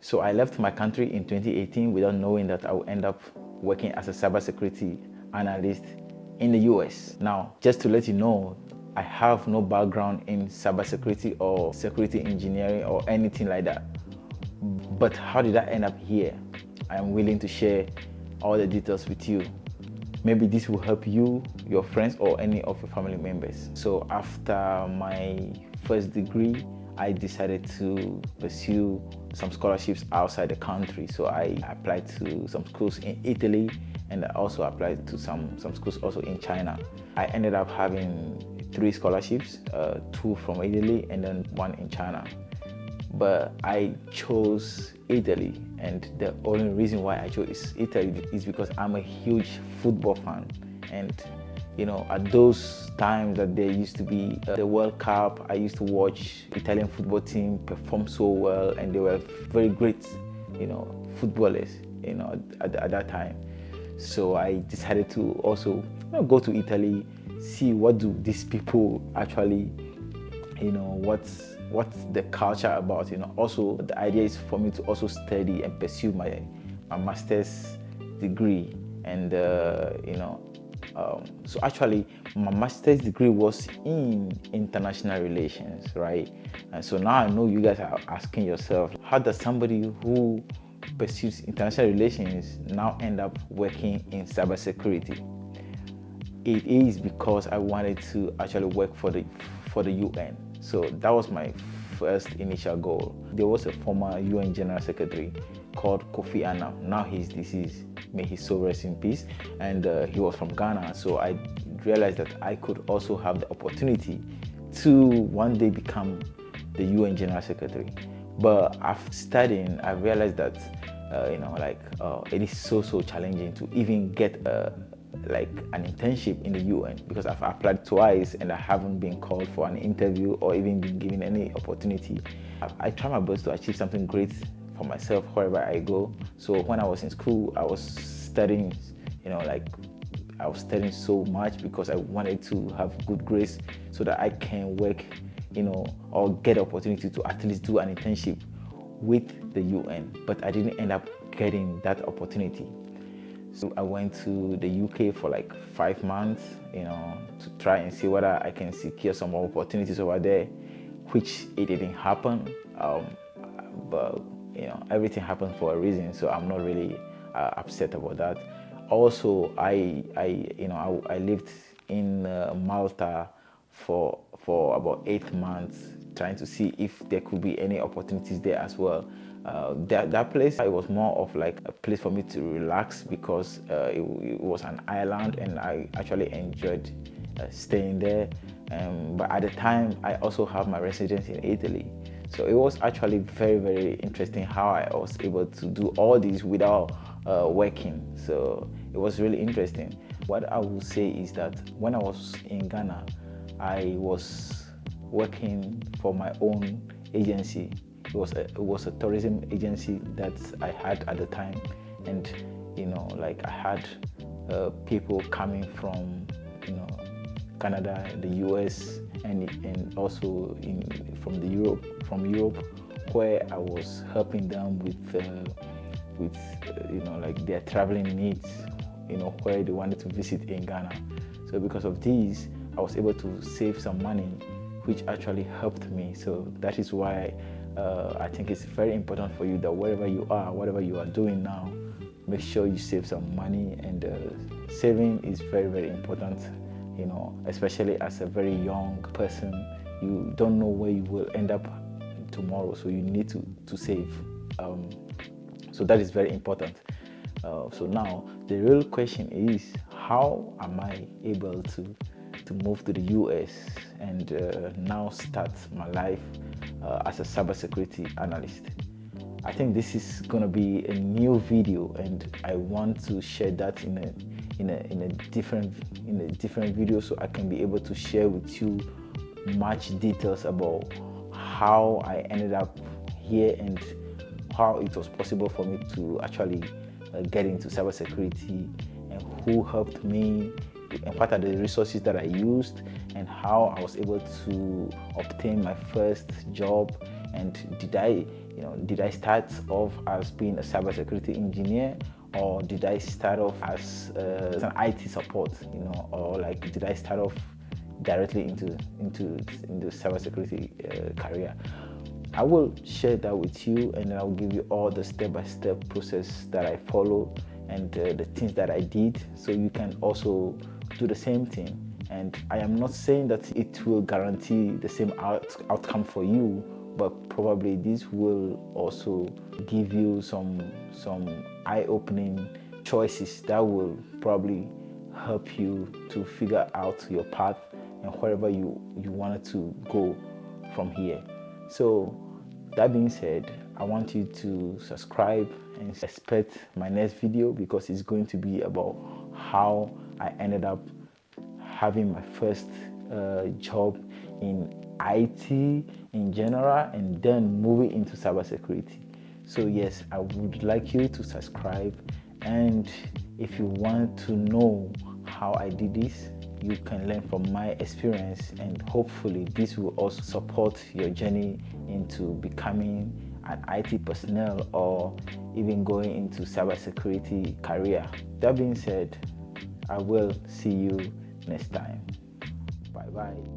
So I left my country in 2018 without knowing that I would end up working as a cybersecurity analyst in the US. Now, just to let you know, I have no background in cybersecurity or security engineering or anything like that. But how did I end up here? I am willing to share all the details with you. Maybe this will help you, your friends, or any of your family members. So after my first degree, I decided to pursue some scholarships outside the country. So I applied to some schools in Italy, and I also applied to some schools also in China. I ended up having 3 scholarships, 2 from Italy and then 1 in China. But I chose Italy, and the only reason why I chose Italy is because I'm a huge football fan. And you know, at those times that there used to be the World Cup, I used to watch Italian football team perform so well, and they were very great, you know, footballers, you know, at that time. So I decided to also go to Italy, see what do these people actually, you know, what's the culture about, you know. Also, the idea is for me to also study and pursue my master's degree, and you know. So actually, my master's degree was in international relations, right? And so now I know you guys are asking yourself, how does somebody who pursues international relations now end up working in cybersecurity? It is because I wanted to actually work for the UN. So that was my first initial goal. There was a former UN General Secretary called Kofi Annan. Now he's deceased. May his soul rest in peace. And he was from Ghana. So I realized that I could also have the opportunity to one day become the UN General Secretary. But after studying, I realized that you know, like it is so challenging to even get like an internship in the UN, because I've applied twice and I haven't been called for an interview or even been given any opportunity. I try my best to achieve something great for myself wherever I go. So when I was in school, I was studying, you know, like I was studying so much because I wanted to have good grades so that I can work, you know, or get the opportunity to at least do an internship with the UN. But I didn't end up getting that opportunity. So I went to the UK for like 5 months, you know, to try and see whether I can secure some opportunities over there, which it didn't happen. But you know, everything happened for a reason, so I'm not really upset about that. Also, I lived in Malta for about 8 months, trying to see if there could be any opportunities there as well. That place, it was more of like a place for me to relax because it was an island, and I actually enjoyed staying there. But at the time, I also have my residence in Italy. So it was actually very interesting how I was able to do all this without working. So it was really interesting. What I will say is that when I was in Ghana, I was working for my own agency. It was a tourism agency that I had at the time, and you know, like I had people coming from, you know, Canada, the US, and also from Europe, where I was helping them with you know, like their traveling needs, you know, where they wanted to visit in Ghana. So because of these, I was able to save some money, which actually helped me. So that is why I think it's very important for you that wherever you are, whatever you are doing now, make sure you save some money. And saving is very important, you know, especially as a very young person. You don't know where you will end up tomorrow, so you need to save. So that is very important. So now the real question is, how am I able to move to the US and now start my life as a cybersecurity analyst? I think this is going to be a new video, and I want to share that in a different video, so I can be able to share with you much details about how I ended up here and how it was possible for me to actually get into cybersecurity, and who helped me, and what are the resources that I used, and how I was able to obtain my first job, and did I did I start off as being a cybersecurity engineer, or did I start off as an IT support, or like did I start off directly into cybersecurity career? I will share that with you, and then I'll give you all the step-by-step process that I follow and the things that I did, so you can also do the same thing. And I am not saying that it will guarantee the same outcome for you, but probably this will also give you some eye-opening choices that will probably help you to figure out your path and wherever you wanted to go from here. So that being said, I want you to subscribe and expect my next video, because it's going to be about how I ended up having my first job in IT in general, and then moving into cybersecurity. So yes, I would like you to subscribe, and if you want to know how I did this, you can learn from my experience, and hopefully this will also support your journey into becoming an IT personnel or even going into cybersecurity career. That being said, I will see you next time. Bye bye.